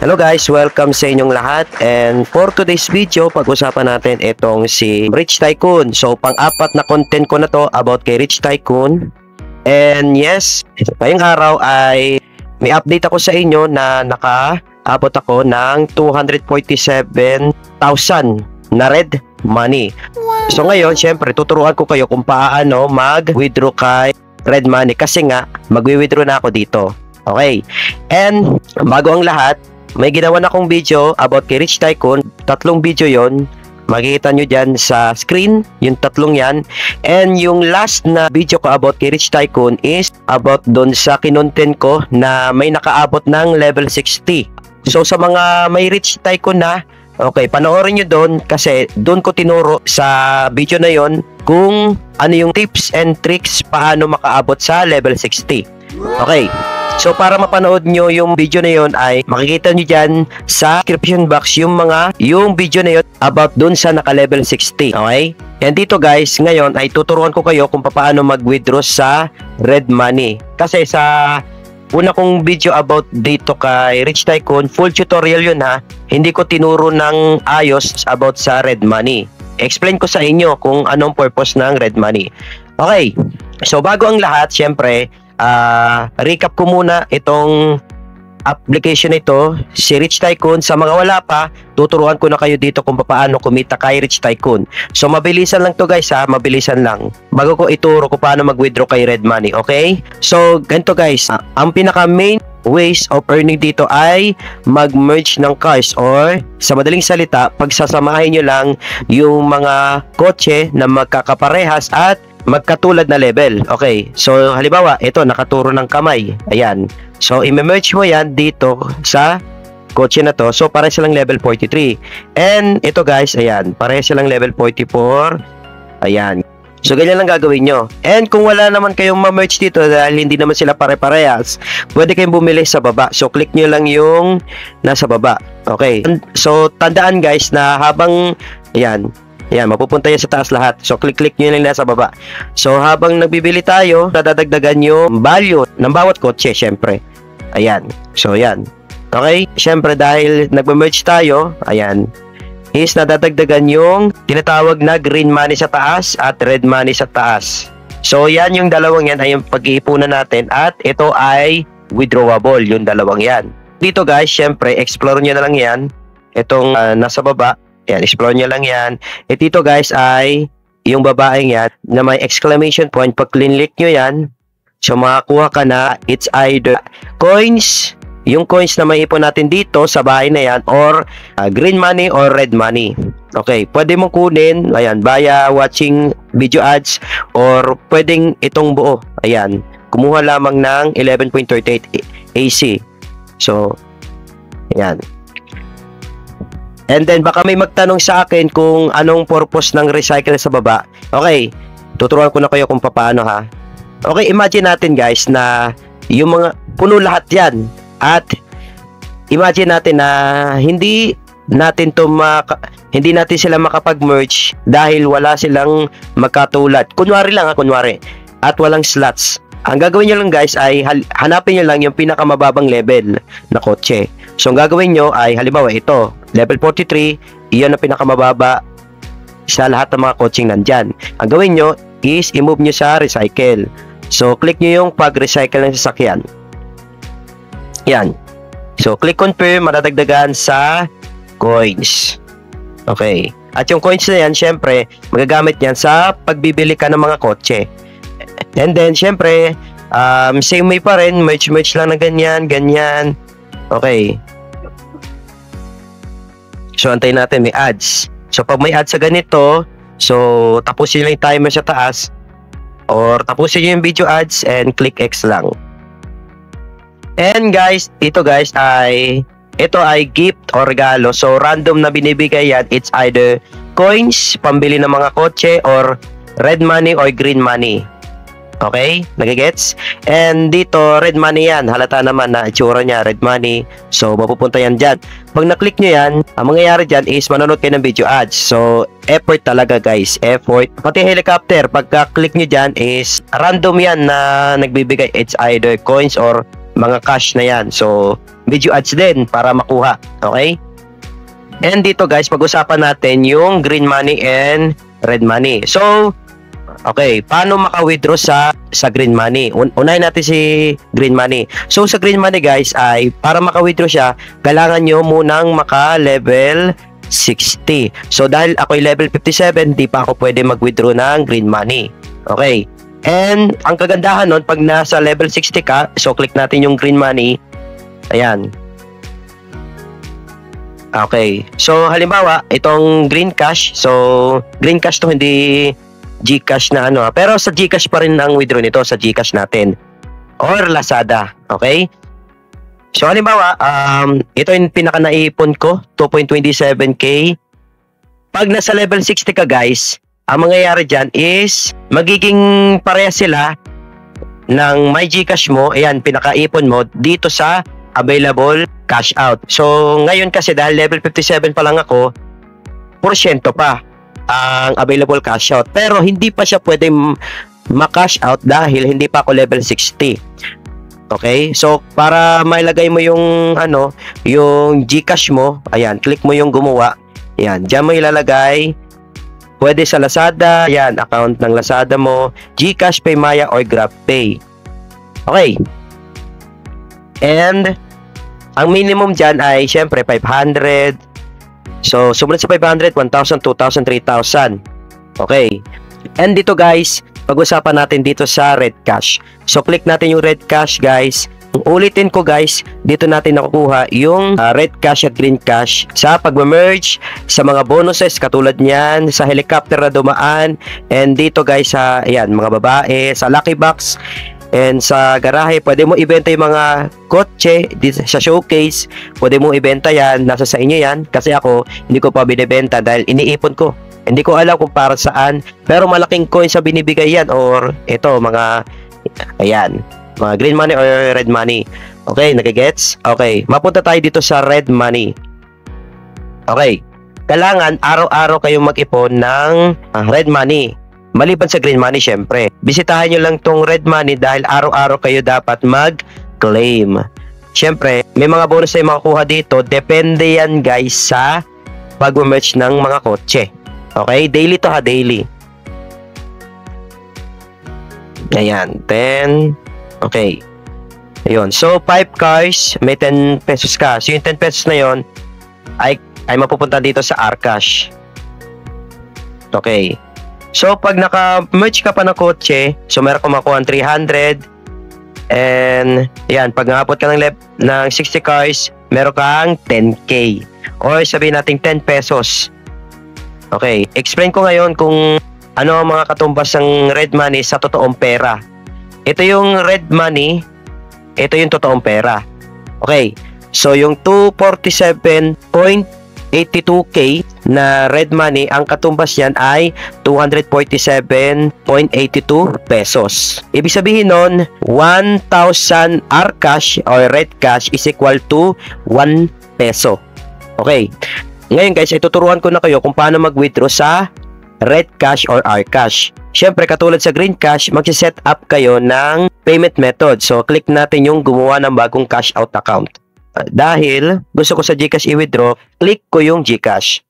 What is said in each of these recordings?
Hello guys, welcome sa inyong lahat, and for today's video pag-usapan natin itong si Rich Tycoon. So pang-apat na content ko na to about kay Rich Tycoon. And yes, ngayong araw ay may update ako sa inyo na nakaabot ako ng 247,000 na red money. So ngayon, syempre tuturuan ko kayo kung paano mag-withdraw kay red money kasi nga mag-withdraw na ako dito. Okay, and bago ang lahat, may ginawa na akong video about kay Rich Tycoon. 3 video yon. Makikita nyo dyan sa screen, yung 3 yan. And yung last na video ko about kay Rich Tycoon is about doon sa kinontent ko na may nakaabot ng level 60. So sa mga may Rich Tycoon na, okay, panoorin nyo doon kasi doon ko tinuro sa video na yon kung ano yung tips and tricks paano makaabot sa level 60. Okay. So para mapanood nyo yung video na yon ay makikita nyo dyan sa description box yung video na yon about dun sa naka-level 60. Okay? And dito guys, ngayon ay tuturuan ko kayo kung paano mag-withdraw sa red money. Kasi sa una kong video about dito kay Rich Tycoon, full tutorial yun ha. Hindi ko tinuro ng ayos about sa red money. Explain ko sa inyo kung anong purpose ng red money. Okay. So bago ang lahat, syempre, recap ko muna itong application ito, si Rich Tycoon. Sa mga wala pa, tuturuan ko na kayo dito kung paano kumita kay Rich Tycoon. So mabilisan lang to guys ha, mabilisan lang. Bago ko ituro kung paano mag-withdraw kay red money, okay? So ganito guys, ang pinaka main ways of earning dito ay mag-merge ng cars, or sa madaling salita, pagsasamahin nyo lang yung mga kotse na magkakaparehas at magkatulad na level. Okay, so halimbawa ito nakaturo ng kamay, ayan, so i-merge mo yan dito sa kotse na to. So pare silang level 43, and ito guys, ayan, pare silang level 44, ayan. So ganyan lang gagawin nyo. And kung wala naman kayong ma-merge dito dahil hindi naman sila pare-parehas, pwede kayong bumili sa baba. So click nyo lang yung nasa baba. Okay, so tandaan guys na habang ayan, mapupunta yan sa taas lahat. So, click nyo lang nasa baba. So, habang nagbibili tayo, nadadagdagan yung value ng bawat kotse, syempre. Ayan. So, ayan. Okay? Syempre, dahil nagme-merge tayo, ayan, is nadadagdagan yung tinatawag na green money sa taas at red money sa taas. So, yan yung dalawang yan ay yung pag-iipunan natin, at ito ay withdrawable, yung dalawang yan. Dito guys, syempre, explore nyo na lang yan. Itong nasa baba. Yan, explore nyo lang yan. Dito guys ay yung babaeng yan na may exclamation point. Pag click nyo yan, so makakuha ka na, it's either coins, yung coins na may ipon natin dito sa bahay na yan, or green money or red money. Okay, pwede mong kunin, ayan, via watching video ads, or pwedeng itong buo. Ayan, kumuha lamang ng 11.38 AC. So, ayan. And then baka may magtanong sa akin kung anong purpose ng recycle sa baba. Okay, tuturuan ko na kayo kung paano ha. Okay, imagine natin guys na yung mga puno lahat yan, at imagine natin na hindi natin sila makapag-merge dahil wala silang magkatulad. Kunwari lang ha, kunwari, at walang slots. Ang gagawin nyo lang guys ay hanapin nyo lang yung pinakamababang level na kotse. So ang gagawin nyo ay halimbawa ito, level 43, iyon ang pinakamababa sa lahat ng mga coaching nandyan. Ang gawin nyo is i-move nyo sa recycle. So click nyo yung pag-recycle ng sasakyan. Yan. So click confirm, madadagdagan sa coins. Okay. At yung coins na yan, syempre, magagamit yan sa pagbibili ka ng mga kotse. And then, syempre, same way pa rin, merge lang na ganyan. Okay. So, antayin natin, may ads. So, pag may ads sa ganito, so, tapusin lang yung timer sa taas, or tapusin nyo yung video ads and click X lang. And guys, ito ay gift or regalo. So, random na binibigay yan. It's either coins, pambili ng mga kotse, or red money or green money. Okay? Nagigets? And dito, red money yan. Halata naman na itsura niya, red money. So, mapupunta yan dyan. Pag na-click nyo yan, ang mangyayari dyan is manonood kayo ng video ads. So, effort talaga guys. Effort. Pati helicopter, pagka-click nyo dyan is random yan na nagbibigay. It's either coins or mga cash na yan. So, video ads din para makuha. Okay? And dito guys, pag-usapan natin yung green money and red money. So, okay, paano maka-withdraw sa green money? Unahin natin si green money. So, sa green money guys ay para maka-withdraw siya, kailangan nyo munang maka-level 60. So, dahil ako'y level 57, di pa ako pwede mag-withdraw ng green money. Okay. And, ang kagandahan nun, pag nasa level 60 ka, so click natin yung green money. Ayan. Okay. So, halimbawa, itong green cash. So, green cash to hindi GCash na ano. Pero sa GCash pa rin ang withdraw nito sa GCash natin. Or Lazada. Okay? So, halimbawa, ito yung pinaka naipon ko. 2.27k. Pag nasa level 60 ka guys, ang mangyayari dyan is magiging pareha sila ng my GCash mo. Ayan, pinaka-ipon mo dito sa available cash out. So, ngayon kasi dahil level 57 pa lang ako, porsyento pa ang available cash out. Pero hindi pa siya pwede ma-cash out dahil hindi pa ako level 60. Okay? So, para mailagay mo yung yung GCash mo, ayan, click mo yung gumawa. Ayan, diyan mo ilalagay. Pwede sa Lazada, ayan, account ng Lazada mo, GCash, Paymaya, or GrabPay. Okay. And, ang minimum dyan ay, syempre, 500. So, sumunod sa 500, 1,000, 2,000, 3,000. Okay. And dito guys, pag-usapan natin dito sa Red Cash. So, click natin yung Red Cash guys. Ulitin ko guys, dito natin nakukuha yung Red Cash at Green Cash sa pag-merge, sa mga bonuses katulad niyan, sa helicopter na dumaan. And dito guys, sa ayan, mga babae, sa Lucky Box. And sa garahe, pwede mo ibenta yung mga kotse sa showcase. Pwede mo ibenta yan. Nasa sa inyo yan. Kasi ako, hindi ko pa binibenta dahil iniipon ko. Hindi ko alam kung para saan. Pero malaking coin sa binibigay yan. Or ito, mga, ayan, mga green money or red money. Okay, nagigets? Okay, mapunta tayo dito sa red money. Okay, kailangan araw-araw kayong mag-ipon ng red money. Maliban sa green money, syempre. Bisitahin nyo lang tong red money dahil araw-araw kayo dapat mag-claim. Syempre, may mga bonus na makukuha dito. Depende yan guys sa pag-merge ng mga kotse. Okay? Daily to ha, daily. Ayan, 10. Okay. Ayun. So, 5 cars, may 10 pesos ka. So, yung 10 pesos na yon ay mapupunta dito sa Rcash. Okay. So, pag naka-merge ka pa ng kotse, so meron kang makuha ng 300. And, yan, pag nakapot ka ng 60 cars, meron kang 10k. Or sabihin natin 10 pesos. Okay, explain ko ngayon kung ano ang mga katumbas ng red money sa totoong pera. Ito yung red money, ito yung totoong pera. Okay, so yung 247.82k na red money, ang katumbas niyan ay 247.82 pesos. Ibig sabihin nun, 1,000 Rcash or red cash is equal to 1 peso. Okay. Ngayon guys, ituturuan ko na kayo kung paano mag-withdraw sa red cash or Rcash. Siyempre, katulad sa green cash, mag-set up kayo ng payment method. So, click natin yung gumawa ng bagong cash out account. Dahil gusto ko sa GCash i-withdraw, click ko yung GCash.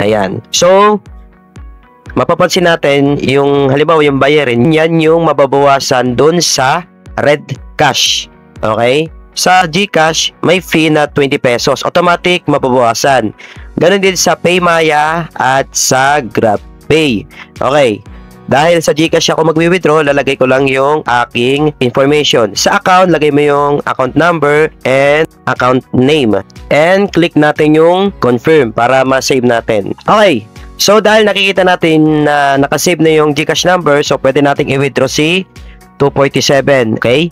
Ayan. So, mapapansin natin yung halimbawa yung bayarin, yan yung mababawasan dun sa red cash. Okay? Sa GCash, may fee na 20 pesos. Automatic mababawasan. Ganon din sa Paymaya at sa GrabPay. Okay. Dahil sa GCash ako mag-withdraw, lalagay ko lang yung aking information. Sa account, lagay mo yung account number and account name. And click natin yung confirm para ma-save natin. Okay. So, dahil nakikita natin na nakasave na yung GCash number, so pwede natin i-withdraw si 247. Okay.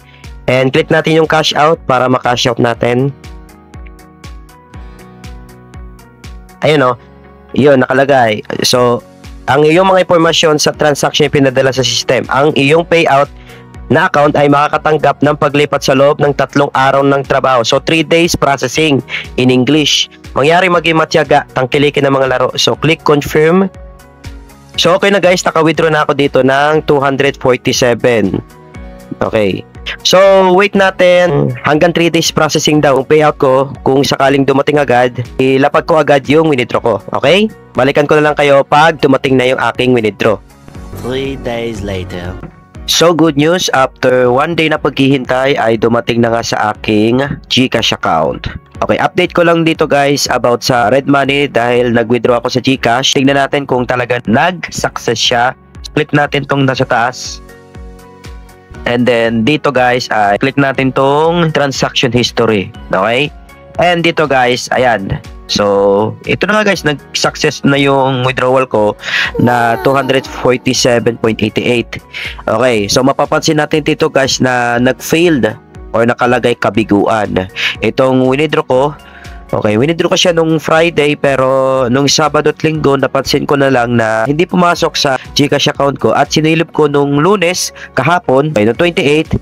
And click natin yung cash out para ma-cash out natin. Ayun o. Yun, nakalagay. So, ang iyong mga impormasyon sa transaction pinadala sa system. Ang iyong payout na account ay makakatanggap ng paglipat sa loob ng 3 araw ng trabaho. So 3 days processing in English. Mangyari maging matyaga, tangkilikin ng mga laro. So click confirm. So okay na guys, naka-withdraw na ako dito ng 247. Okay. So wait natin hanggang 3 days processing daw ang payout ko. Kung sakaling dumating agad, ilapag ko agad yung withdraw ko. Okay? Balikan ko na lang kayo pag dumating na yung aking withdraw. 3 days later. So good news, after 1 day na paghihintay ay dumating na nga sa aking GCash account. Okay, update ko lang dito guys about sa Red Money dahil nag-withdraw ako sa GCash. Tingnan natin kung talaga nag-success siya. Click natin tong nasa taas. And then dito guys, click natin tong transaction history. Okay? And dito guys, ayan. So, ito na nga guys, nag-success na yung withdrawal ko na 247.88. Okay, so mapapansin natin dito guys na nag-failed or nakalagay kabiguan. Itong withdraw ko, okay, withdraw ko siya nung Friday pero nung Sabado at Linggo napansin ko na lang na hindi pumasok sa GCash account ko at sinilip ko nung Lunes kahapon, no 28,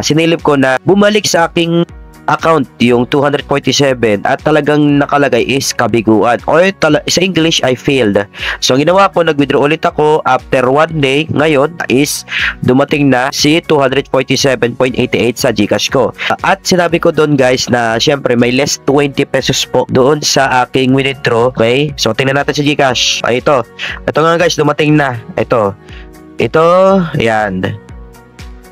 sinilip ko na bumalik sa aking account yung 247 at talagang nakalagay is kabiguan or sa English ay failed. So ang ginawa ko, nag-withdraw ulit ako after 1 day. Ngayon is dumating na si 247.88 sa GCash ko. At sinabi ko doon guys na syempre may less 20 pesos po doon sa aking withdraw. Okay, so tingnan natin sa GCash. Ay ito nga guys, dumating na. Ito yan,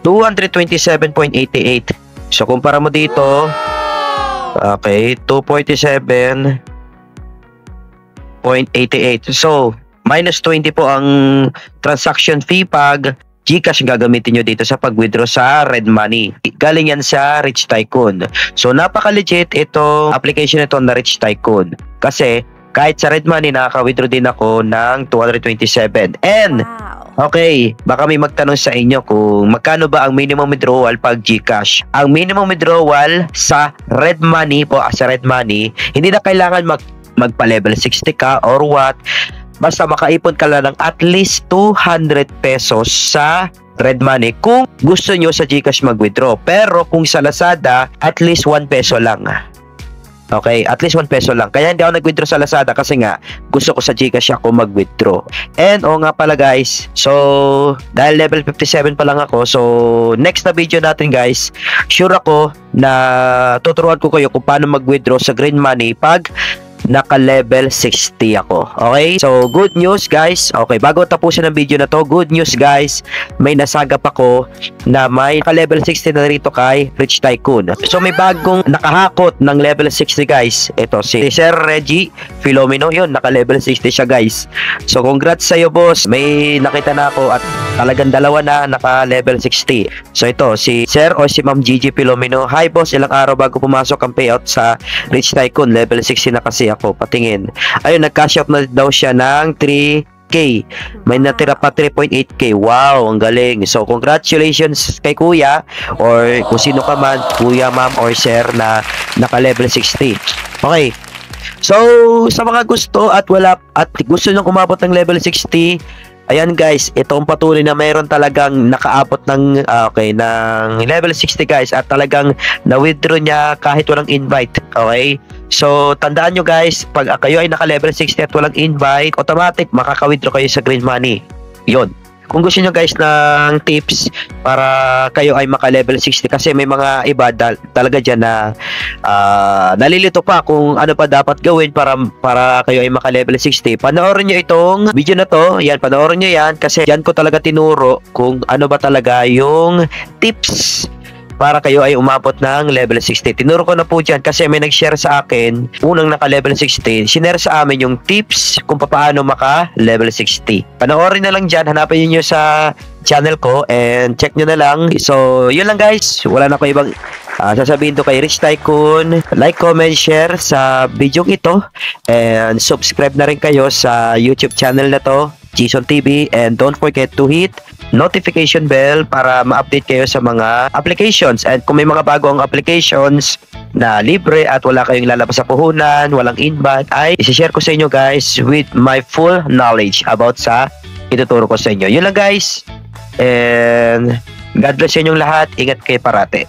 227.88. So, kumpara mo dito, okay, 247.88. So, minus 20 po ang transaction fee pag GCash gagamitin nyo dito sa pag-withdraw sa Red Money. Galing yan sa Rich Tycoon. So, napaka-legit itong application ito na Rich Tycoon. Kasi, kahit sa Red Money, nakaka-withdraw din ako ng 227. And, okay, baka may magtanong sa inyo kung magkano ba ang minimum withdrawal pag GCash. Ang minimum withdrawal sa Red Money po, sa Red Money, hindi na kailangan magpa-level 60 ka or what. Basta makaipon ka lang ng at least 200 pesos sa Red Money kung gusto nyo sa GCash mag-withdraw. Pero kung sa Lazada, at least 1 peso lang. Okay, at least 1 peso lang. Kaya hindi ako nag-withdraw sa Lazada kasi nga gusto ko sa GCash ako mag-withdraw. And nga pala guys, so dahil level 57 pa lang ako, so next na video natin guys, sure ako na tuturuan ko kayo kung paano mag-withdraw sa Green Money pag naka-level 60 ako. Okay? So, good news guys. Okay, bago tapusin ang video na to, good news guys, may nasagap ako na may naka-level 60 na rito kay Rich Tycoon. So, may bagong nakahakot ng level 60 guys. Ito, si Sir Reggie Filomeno. Yun, naka-level 60 siya guys. So, congrats sa'yo boss. May nakita na ako at talagang dalawa na naka-level 60. So, ito, si Sir o si Ma'am Gigi Filomeno. Hi boss, ilang araw bago pumasok ang payout sa Rich Tycoon. Level 60 na kasi ako, patingin. Ayun, nag-cash out na daw siya ng 3K. May natira pa 3.8K. Wow, ang galing. So, congratulations kay kuya or kung sino ka man, kuya, ma'am, or sir na naka-level 60. Okay. So, sa mga gusto at gusto nyo umabot ng level 60, ayan guys, itong patuloy na mayroon talagang nakaabot ng ng level 60 guys at talagang na-withdraw niya kahit walang invite. Okay? So, tandaan nyo guys, pag kayo ay naka-level 60 at walang invite, automatic makaka-withdraw kayo sa Green Money. Yun. Kung gusto nyo guys ng tips para kayo ay maka-level 60 kasi may mga iba talaga dyan na nalilito pa kung ano pa dapat gawin para kayo ay maka-level 60. Panoorin nyo itong video na to. Yan, panoorin nyo yan kasi yan ko talaga tinuro kung ano ba talaga yung tips para kayo ay umabot ng level 60. Tinuro ko na po dyan kasi may nag-share sa akin, unang naka-level 60, sinare sa amin yung tips kung paano maka-level 60. Panoorin na lang dyan, hanapin nyo sa channel ko and check nyo na lang. So, yun lang guys. Wala na ko ibang sasabihin to kay Rich Tycoon. Like, comment, share sa video ito and subscribe na rin kayo sa YouTube channel na to, Jason TV, and don't forget to hit notification bell para ma-update kayo sa mga applications. And kung may mga bagong applications, na libre at wala kayong lalabas sa puhunan, walang inbound, ay isi-share ko sa inyo guys with my full knowledge about sa ituturo ko sa inyo. Yun lang guys. And God bless sa inyong lahat. Ingat kayo parate.